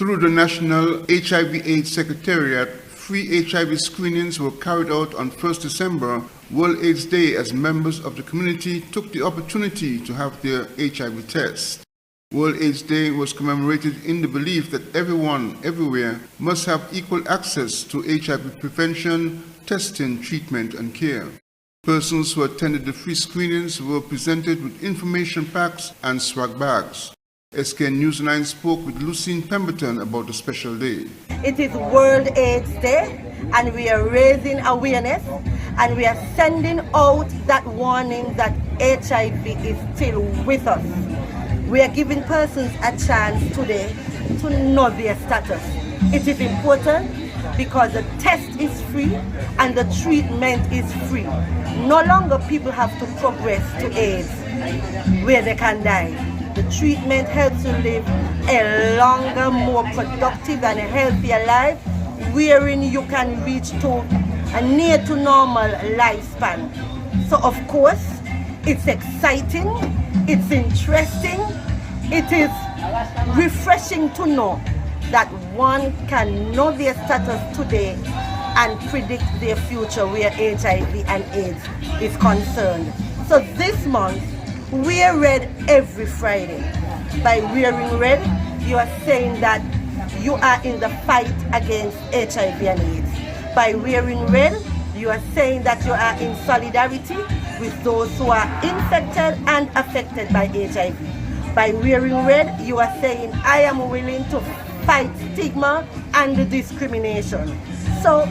Through the National HIV/AIDS Secretariat, free HIV screenings were carried out on 1st December, World AIDS Day, as members of the community took the opportunity to have their HIV test. World AIDS Day was commemorated in the belief that everyone, everywhere, must have equal access to HIV prevention, testing, treatment, and care. Persons who attended the free screenings were presented with information packs and swag bags. SK Newsline spoke with Lucine Pemberton about the special day. It is World AIDS Day, and we are raising awareness, and we are sending out that warning that HIV is still with us. We are giving persons a chance today to know their status. It is important because the test is free and the treatment is free. No longer people have to progress to AIDS where they can die. The treatment helps you live a longer, more productive and a healthier life, wherein you can reach to a near to normal lifespan. So of course, it's exciting, it's interesting, it is refreshing to know that one can know their status today and predict their future where HIV and AIDS is concerned. So this month, wear red every Friday. By wearing red, you are saying that you are in the fight against HIV and AIDS. By wearing red, you are saying that you are in solidarity with those who are infected and affected by HIV. By wearing red, you are saying, I am willing to fight stigma and discrimination. So,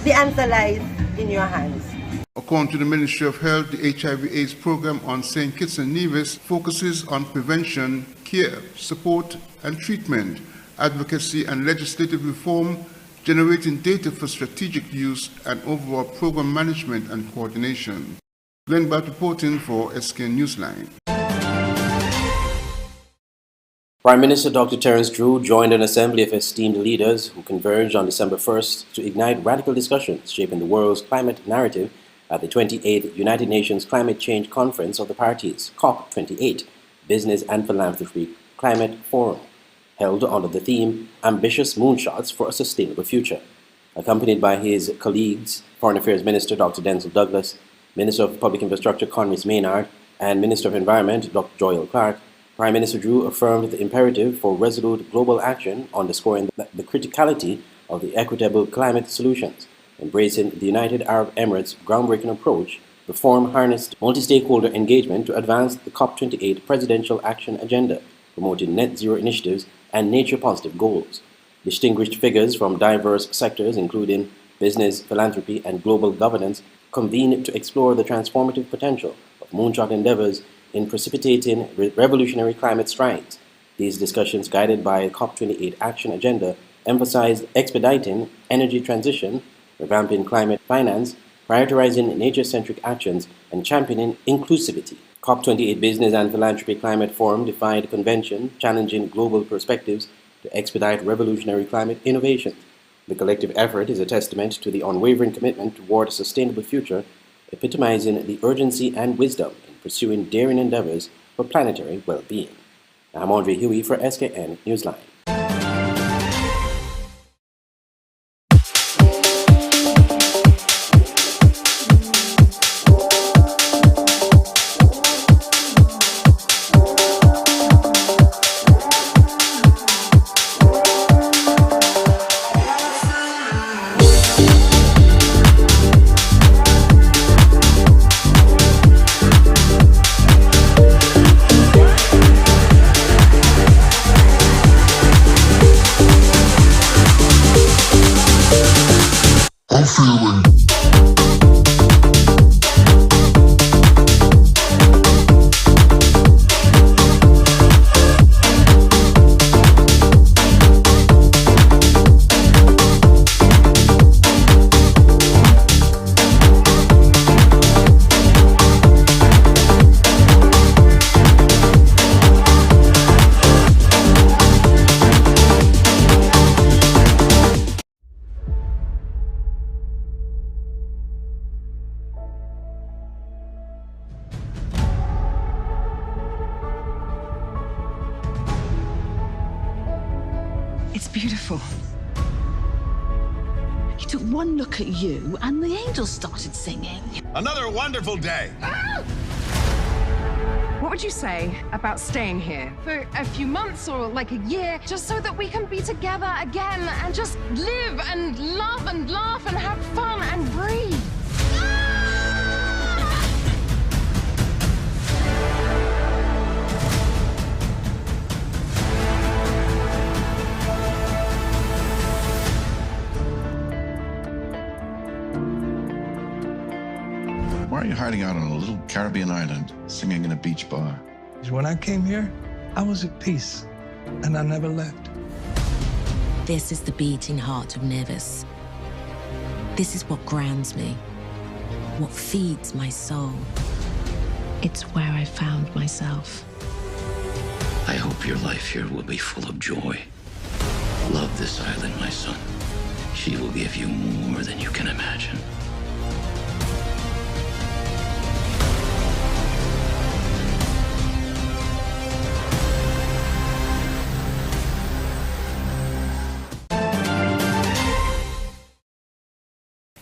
the answer lies in your hands. According to the Ministry of Health, the HIV/AIDS program on St. Kitts and Nevis focuses on prevention, care, support, and treatment, advocacy and legislative reform, generating data for strategic use, and overall program management and coordination. Glenn Batt reporting for SK Newsline. Prime Minister Dr. Terence Drew joined an assembly of esteemed leaders who converged on December 1st to ignite radical discussions shaping the world's climate narrative at the 28th United Nations Climate Change Conference of the Parties, COP28, Business and Philanthropy Climate Forum, held under the theme Ambitious Moonshots for a Sustainable Future. Accompanied by his colleagues, Foreign Affairs Minister Dr. Denzel Douglas, Minister of Public Infrastructure Conris Maynard, and Minister of Environment Dr. Joel Clark, Prime Minister Drew affirmed the imperative for resolute global action, underscoring the criticality of the equitable climate solutions. Embracing the United Arab Emirates' groundbreaking approach, the forum harnessed multi-stakeholder engagement to advance the COP28 Presidential Action Agenda, promoting net zero initiatives and nature-positive goals. Distinguished figures from diverse sectors, including business, philanthropy, and global governance, convened to explore the transformative potential of moonshot endeavors in precipitating revolutionary climate strides. These discussions, guided by a COP28 action agenda, emphasized expediting energy transition, revamping climate finance, prioritizing nature-centric actions, and championing inclusivity. COP28 Business and Philanthropy Climate Forum defied convention, challenging global perspectives to expedite revolutionary climate innovations. The collective effort is a testament to the unwavering commitment toward a sustainable future, epitomizing the urgency and wisdom in pursuing daring endeavors for planetary well-being. I'm Andre Huey for SKN Newsline. It's beautiful. He took one look at you and the angels started singing. Another wonderful day. What would you say about staying here for a few months or like a year, just so that we can be together again and just live and love and laugh and have fun and breathe? Why are you hiding out on a little Caribbean island, singing in a beach bar? When I came here, I was at peace, and I never left. This is the beating heart of Nevis. This is what grounds me, what feeds my soul. It's where I found myself. I hope your life here will be full of joy. Love this island, my son. She will give you more than you can imagine.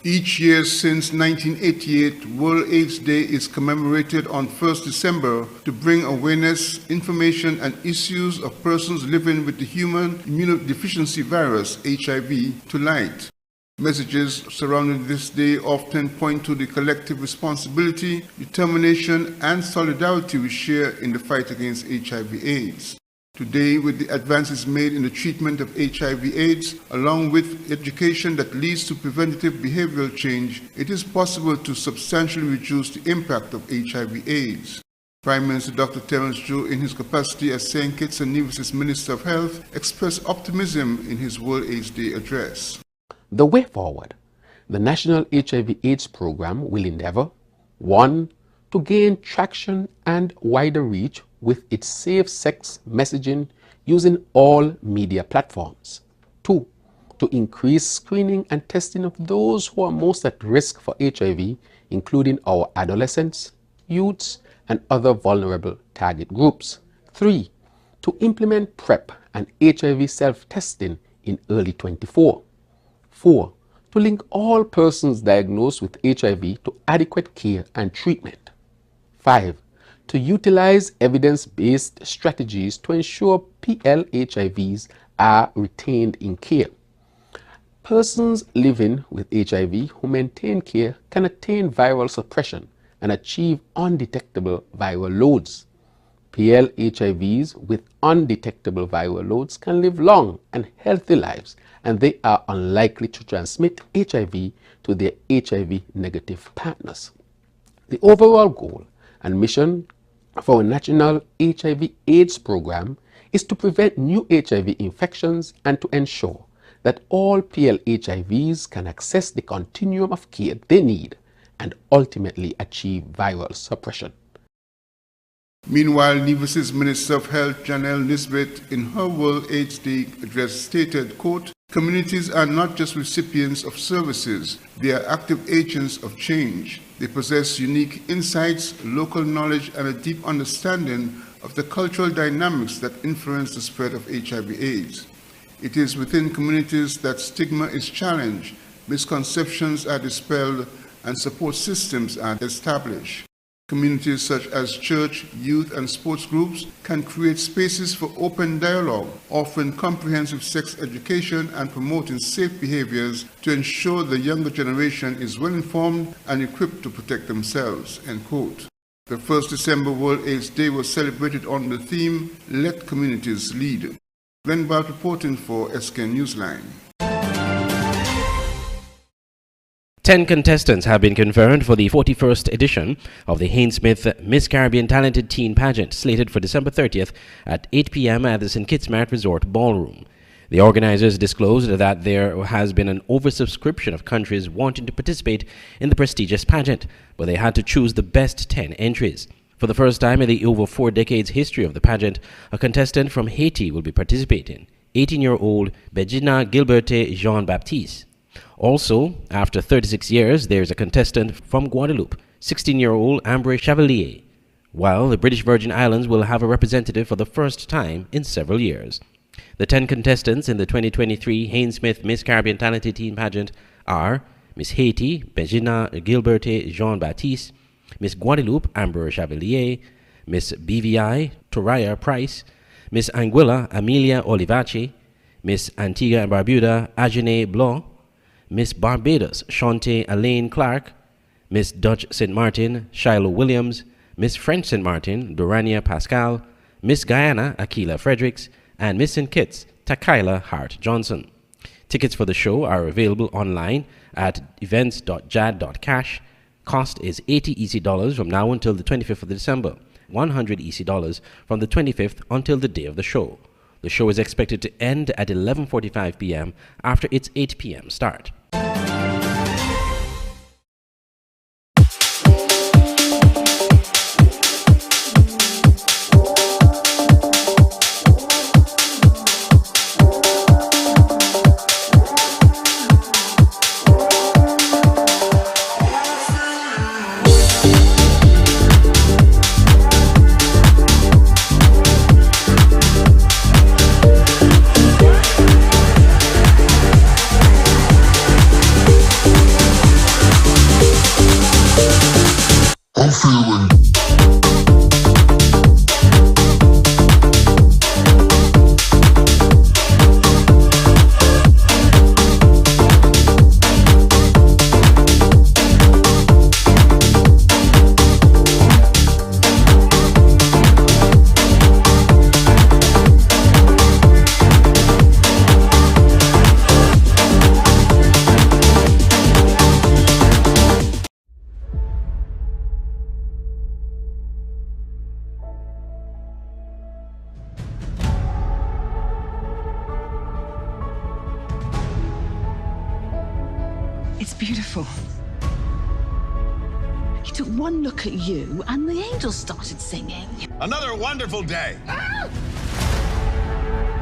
Each year since 1988, World AIDS Day is commemorated on 1st December to bring awareness, information, and issues of persons living with the human immunodeficiency virus, HIV, to light. Messages surrounding this day often point to the collective responsibility, determination, and solidarity we share in the fight against HIV/AIDS. Today, with the advances made in the treatment of HIV/AIDS, along with education that leads to preventative behavioral change, it is possible to substantially reduce the impact of HIV/AIDS. Prime Minister Dr. Terence Drew, in his capacity as St. Kitts and Nevis' Minister of Health, expressed optimism in his World AIDS Day address. The way forward, the National HIV/AIDS Program will endeavor, 1, to gain traction and wider reach with its safe sex messaging using all media platforms. 2, to increase screening and testing of those who are most at risk for HIV, including our adolescents, youths, and other vulnerable target groups. 3, to implement PrEP and HIV self-testing in early 24. 4, to link all persons diagnosed with HIV to adequate care and treatment. 5, to utilize evidence-based strategies to ensure PL-HIVs are retained in care. Persons living with HIV who maintain care can attain viral suppression and achieve undetectable viral loads. PL-HIVs with undetectable viral loads can live long and healthy lives, and they are unlikely to transmit HIV to their HIV-negative partners. The overall goal and mission of our National HIV/AIDS Program is to prevent new HIV infections and to ensure that all PL-HIVs can access the continuum of care they need and ultimately achieve viral suppression. Meanwhile, Nevis' Minister of Health, Janelle Nisbet, in her World AIDS Day address stated, quote, "Communities are not just recipients of services, they are active agents of change. They possess unique insights, local knowledge, and a deep understanding of the cultural dynamics that influence the spread of HIV/AIDS. It is within communities that stigma is challenged, misconceptions are dispelled, and support systems are established. Communities such as church, youth, and sports groups can create spaces for open dialogue, offering comprehensive sex education and promoting safe behaviors to ensure the younger generation is well informed and equipped to protect themselves." End quote. The 1st December World AIDS Day was celebrated on the theme, "Let Communities Lead." Glenn Bart reporting for SK Newsline. 10 contestants have been confirmed for the 41st edition of the Hainsmith Miss Caribbean Talented Teen Pageant, slated for December 30th at 8 p.m. at the St. Kitts Marriott Resort Ballroom. The organizers disclosed that there has been an oversubscription of countries wanting to participate in the prestigious pageant, but they had to choose the best 10 entries. For the first time in the over 4 decades history of the pageant, a contestant from Haiti will be participating, 18-year-old Begina Gilberte Jean-Baptiste. Also, after 36 years, there is a contestant from Guadeloupe, 16-year-old Ambre Chevalier, while the British Virgin Islands will have a representative for the first time in several years. The 10 contestants in the 2023 Haynes Smith Miss Caribbean Talented Teen Pageant are Miss Haiti, Begina Gilberte Jean-Baptiste, Miss Guadeloupe, Amber Chevalier, Miss BVI, Toraya Price, Miss Anguilla, Amelia Olivache, Miss Antigua and Barbuda, Ajane Blanc, Miss Barbados, Shante Elaine Clark, Miss Dutch St. Martin, Shiloh Williams, Miss French St. Martin, Dorania Pascal, Miss Guyana, Akila Fredericks, and Miss St. Kitts, Takaila Hart Johnson. Tickets for the show are available online at events.jad.cash. Cost is $80 EC from now until the 25th of December, $100 EC from the 25th until the day of the show. The show is expected to end at 11:45 p.m. after its 8 p.m. start. It's beautiful. He took one look at you and the angels started singing. Another wonderful day.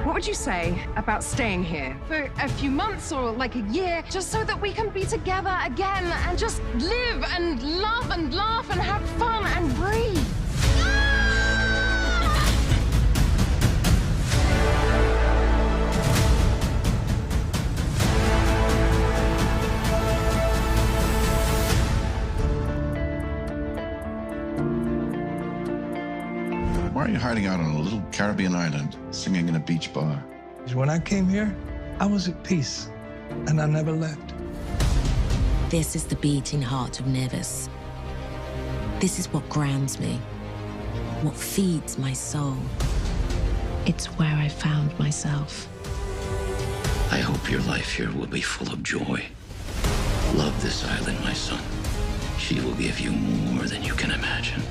What would you say about staying here for a few months or like a year, just so that we can be together again and just live and love and laugh and have fun and breathe? Why are you hiding out on a little Caribbean island, singing in a beach bar? When I came here, I was at peace, and I never left. This is the beating heart of Nevis. This is what grounds me, what feeds my soul. It's where I found myself. I hope your life here will be full of joy. Love this island, my son. She will give you more than you can imagine.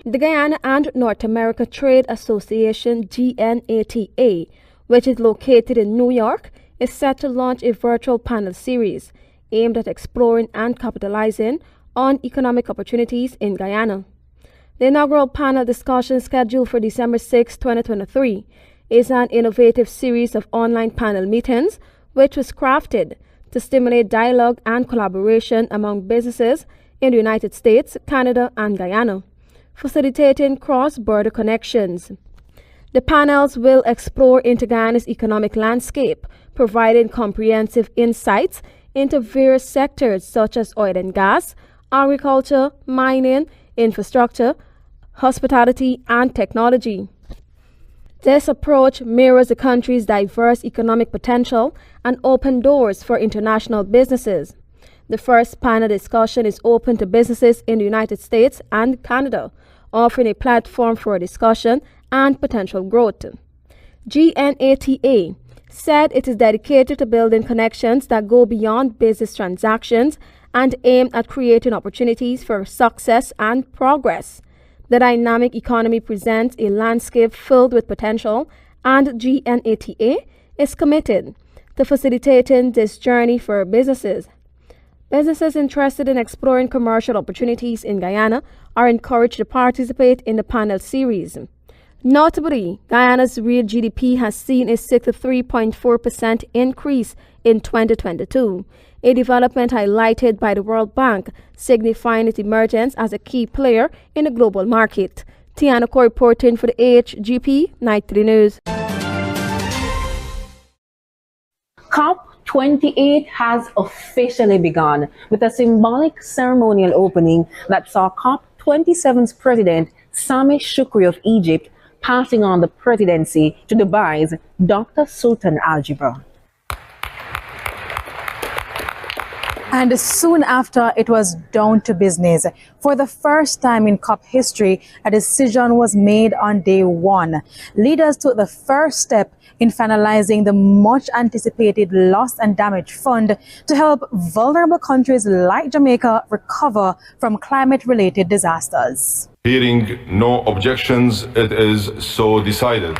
The Guyana and North America Trade Association, GNATA, which is located in New York, is set to launch a virtual panel series aimed at exploring and capitalizing on economic opportunities in Guyana. The inaugural panel discussion scheduled for December 6, 2023 is an innovative series of online panel meetings which was crafted to stimulate dialogue and collaboration among businesses in the United States, Canada, and Guyana, facilitating cross-border connections. The panels will explore into Guyana's economic landscape, providing comprehensive insights into various sectors such as oil and gas, agriculture, mining, infrastructure, hospitality, and technology. This approach mirrors the country's diverse economic potential and open doors for international businesses. The first panel discussion is open to businesses in the United States and Canada, offering a platform for discussion and potential growth. GNATA said it is dedicated to building connections that go beyond business transactions and aim at creating opportunities for success and progress. The dynamic economy presents a landscape filled with potential, and GNATA is committed to facilitating this journey for businesses. Businesses interested in exploring commercial opportunities in Guyana are encouraged to participate in the panel series. Notably, Guyana's real GDP has seen a 63.4% increase in 2022, a development highlighted by the World Bank, signifying its emergence as a key player in the global market. Tiana Ko reporting for the HGP Night 3 News. COP28 has officially begun with a symbolic ceremonial opening that saw COP27's president, Sameh Shoukry of Egypt, passing on the presidency to Dubai's Dr. Sultan Al Jaber. And soon after, it was down to business. For the first time in COP history, a decision was made on day one. Leaders took the first step in finalizing the much-anticipated Loss and Damage Fund to help vulnerable countries like Jamaica recover from climate-related disasters. Hearing no objections, it is so decided.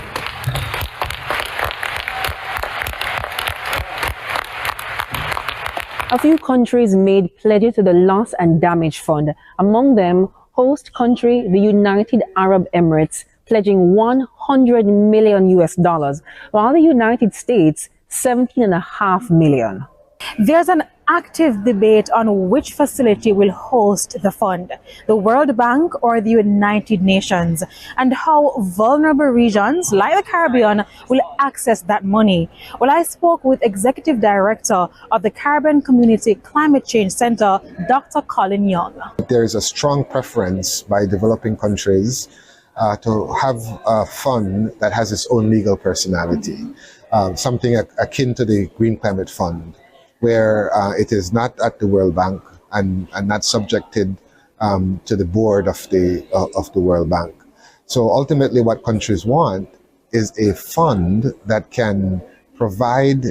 A few countries made pledges to the Loss and Damage Fund. Among them, host country, the United Arab Emirates, pledging $100 million, while the United States, $17.5 million. There's an active debate on which facility will host the fund, the World Bank or the United Nations, and how vulnerable regions like the Caribbean will access that money. Well, I spoke with Executive Director of the Caribbean Community Climate Change Center, Dr. Colin Young. There is a strong preference by developing countries to have a fund that has its own legal personality, something akin to the Green Climate Fund, where it is not at the World Bank and not subjected to the board of the World Bank. So ultimately what countries want is a fund that can provide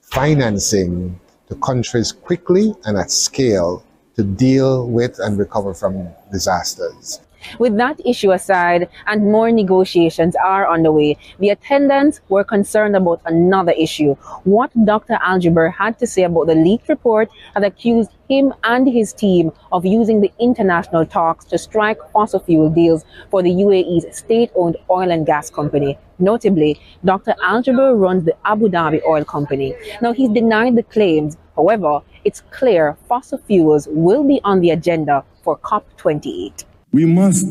financing to countries quickly and at scale to deal with and recover from disasters. With that issue aside, and more negotiations are underway, the attendants were concerned about another issue: what Dr. Al Jaber had to say about the leaked report that accused him and his team of using the international talks to strike fossil fuel deals for the UAE's state-owned oil and gas company. Notably, Dr. Al Jaber runs the Abu Dhabi Oil Company. Now, he's denied the claims. However, it's clear fossil fuels will be on the agenda for COP28. We must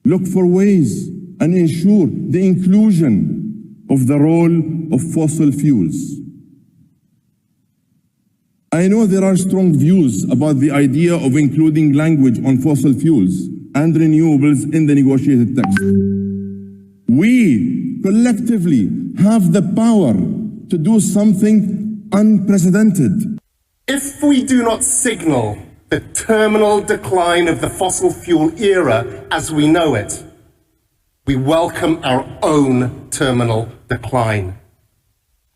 look for ways and ensure the inclusion of the role of fossil fuels. I know there are strong views about the idea of including language on fossil fuels and renewables in the negotiated text. We collectively have the power to do something unprecedented. If we do not signal the terminal decline of the fossil fuel era as we know it, we welcome our own terminal decline.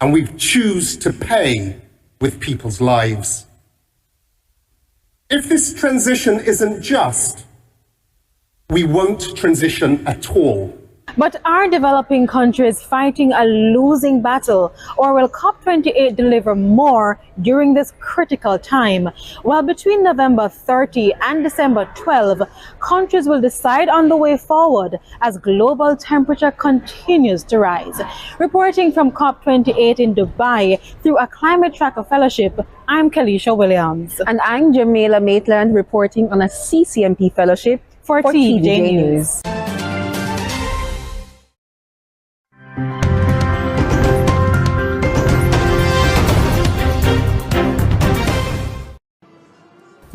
And we choose to pay with people's lives. If this transition isn't just, we won't transition at all. But are developing countries fighting a losing battle, or will COP28 deliver more during this critical time? Well, between November 30 and December 12, countries will decide on the way forward as global temperature continues to rise. Reporting from COP28 in Dubai through a Climate Tracker Fellowship, I'm Kalisha Williams. And I'm Jamila Maitland reporting on a CCMP Fellowship for TVJ News.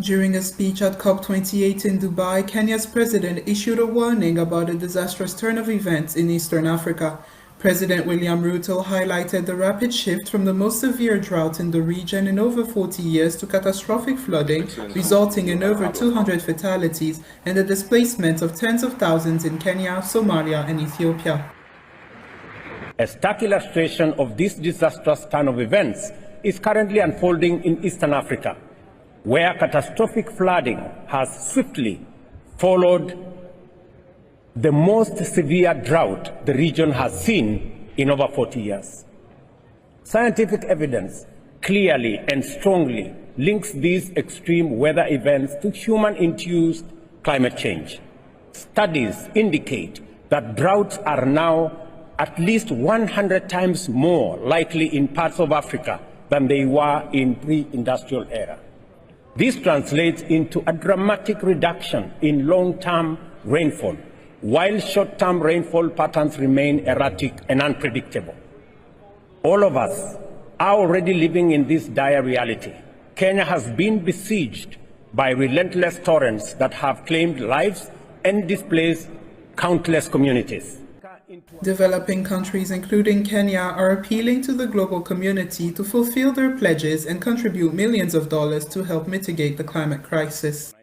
During a speech at COP28 in Dubai, Kenya's president issued a warning about a disastrous turn of events in Eastern Africa. President William Ruto highlighted the rapid shift from the most severe drought in the region in over 40 years to catastrophic flooding, resulting in over 200 fatalities and the displacement of tens of thousands in Kenya, Somalia, and Ethiopia. A stark illustration of this disastrous turn of events is currently unfolding in Eastern Africa, where catastrophic flooding has swiftly followed the most severe drought the region has seen in over 40 years. Scientific evidence clearly and strongly links these extreme weather events to human-induced climate change. Studies indicate that droughts are now at least 100 times more likely in parts of Africa than they were in pre-industrial era. This translates into a dramatic reduction in long-term rainfall, while short-term rainfall patterns remain erratic and unpredictable. All of us are already living in this dire reality. Kenya has been besieged by relentless torrents that have claimed lives and displaced countless communities. Developing countries, including Kenya, are appealing to the global community to fulfill their pledges and contribute millions of dollars to help mitigate the climate crisis.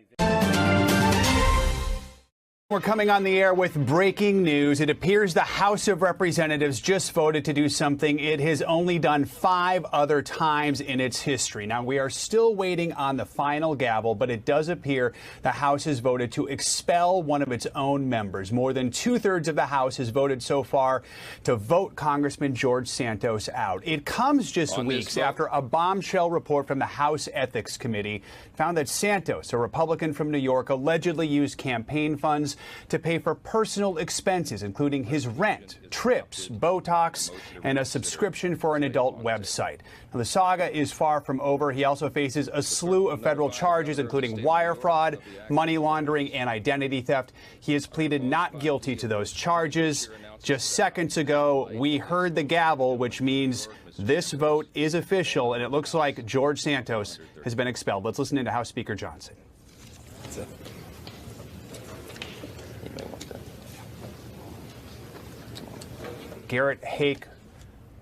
We're coming on the air with breaking news. It appears the House of Representatives just voted to do something it has only done 5 other times in its history. Now, we are still waiting on the final gavel, but it does appear the House has voted to expel one of its own members. More than 2/3 of the House has voted so far to vote Congressman George Santos out. It comes just weeks after a bombshell report from the House Ethics Committee found that Santos, a Republican from New York, allegedly used campaign funds to pay for personal expenses, including his rent, trips, Botox, and a subscription for an adult website. Now, the saga is far from over. He also faces a slew of federal charges, including wire fraud, money laundering, and identity theft. He has pleaded not guilty to those charges. Just seconds ago, we heard the gavel, which means this vote is official, and it looks like George Santos has been expelled. Let's listen into House Speaker Johnson. Garrett Hake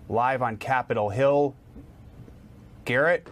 live on Capitol Hill. Garrett?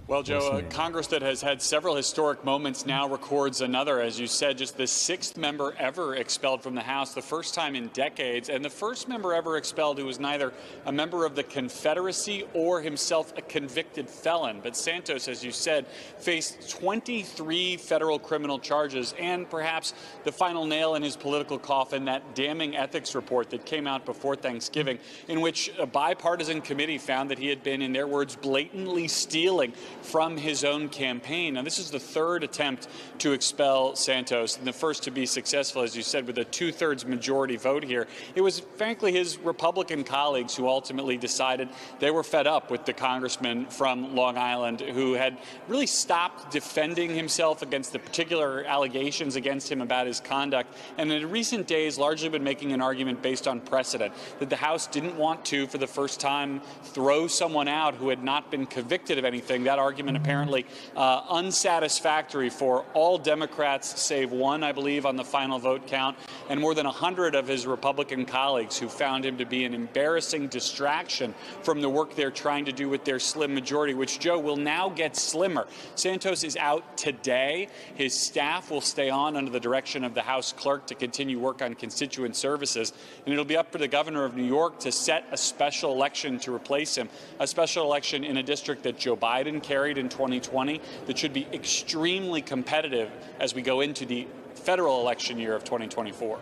Well, Joe, a Congress that has had several historic moments now records another, as you said, just the 6th member ever expelled from the House, the first time in decades, and the first member ever expelled who was neither a member of the Confederacy or himself a convicted felon. But Santos, as you said, faced 23 federal criminal charges and perhaps the final nail in his political coffin, that damning ethics report that came out before Thanksgiving, in which a bipartisan committee found that he had been, in their words, blatantly stealing from his own campaign. Now, this is the 3rd attempt to expel Santos, and the first to be successful, as you said, with a 2/3 majority vote here. It was, frankly, his Republican colleagues who ultimately decided they were fed up with the congressman from Long Island, who had really stopped defending himself against the particular allegations against him about his conduct, and in recent days largely been making an argument based on precedent, that the House didn't want to, for the first time, throw someone out who had not been convicted of anything. That argument apparently unsatisfactory for all Democrats save one, I believe, on the final vote count, and more than 100 of his Republican colleagues who found him to be an embarrassing distraction from the work they're trying to do with their slim majority, which, Joe, will now get slimmer. Santos is out today. His staff will stay on under the direction of the House clerk to continue work on constituent services, and it'll be up to the governor of New York to set a special election to replace him, a special election in a district that Joe Biden carried in 2020 that should be extremely competitive as we go into the federal election year of 2024.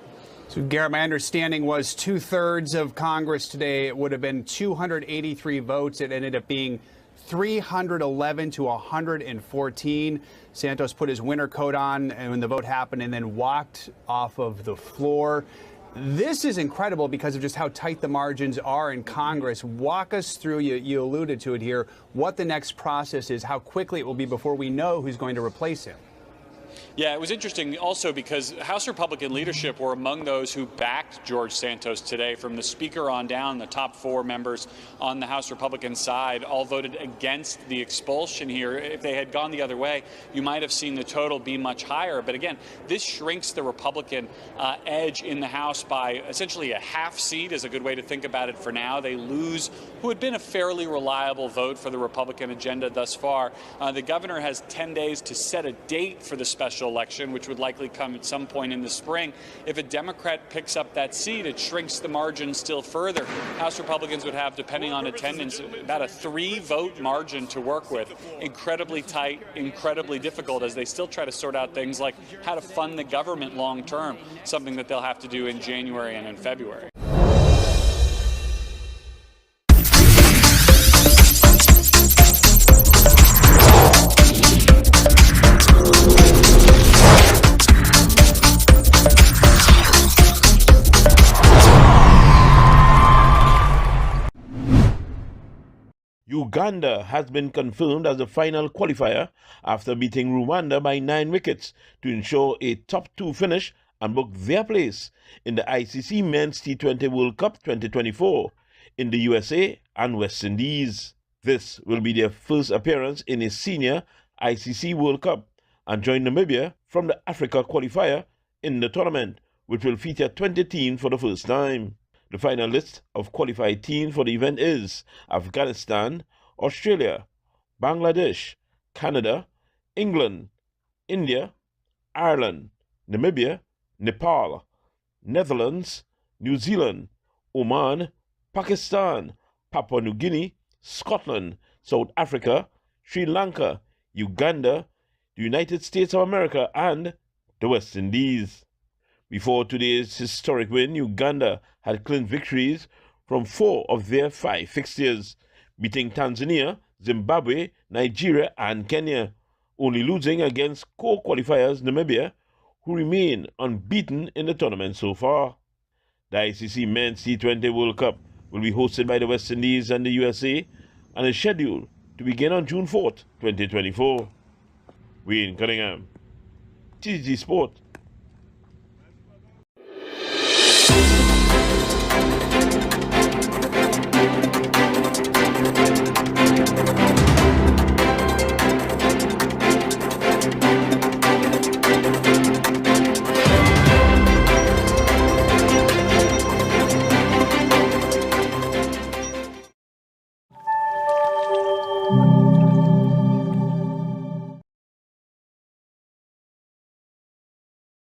So, Garrett, my understanding was 2/3 of Congress today. It would have been 283 votes. It ended up being 311 to 114. Santos put his winter coat on when the vote happened and then walked off of the floor. This is incredible because of just how tight the margins are in Congress. Walk us through, you alluded to it here, what the next process is, how quickly it will be before we know who's going to replace him. Yeah, it was interesting also because House Republican leadership were among those who backed George Santos today. From the Speaker on down, the top 4 members on the House Republican side all voted against the expulsion here. If they had gone the other way, you might have seen the total be much higher. But again, this shrinks the Republican edge in the House by essentially a half seat, is a good way to think about it for now. They lose who had been a fairly reliable vote for the Republican agenda thus far. The governor has 10 days to set a date for the special election, which would likely come at some point in the spring. If a Democrat picks up that seat, it shrinks the margin still further. House Republicans would have, depending on attendance, about a 3-vote margin to work with. Incredibly tight, incredibly difficult as they still try to sort out things like how to fund the government long term, something that they'll have to do in January and in February. Uganda has been confirmed as the final qualifier after beating Rwanda by 9 wickets to ensure a top 2 finish and book their place in the ICC Men's T20 World Cup 2024 in the USA and West Indies. This will be their first appearance in a senior ICC World Cup and join Namibia from the Africa qualifier in the tournament, which will feature 20 teams for the first time. The final list of qualified teams for the event is Afghanistan, Australia, Bangladesh, Canada, England, India, Ireland, Namibia, Nepal, Netherlands, New Zealand, Oman, Pakistan, Papua New Guinea, Scotland, South Africa, Sri Lanka, Uganda, the United States of America, and the West Indies. Before today's historic win, Uganda had clinched victories from 4 of their 5 fixtures, beating Tanzania, Zimbabwe, Nigeria, and Kenya, only losing against co-qualifiers Namibia, who remain unbeaten in the tournament so far. The ICC Men's T20 World Cup will be hosted by the West Indies and the USA and is scheduled to begin on June 4th, 2024. Wayne Cunningham, TG Sport.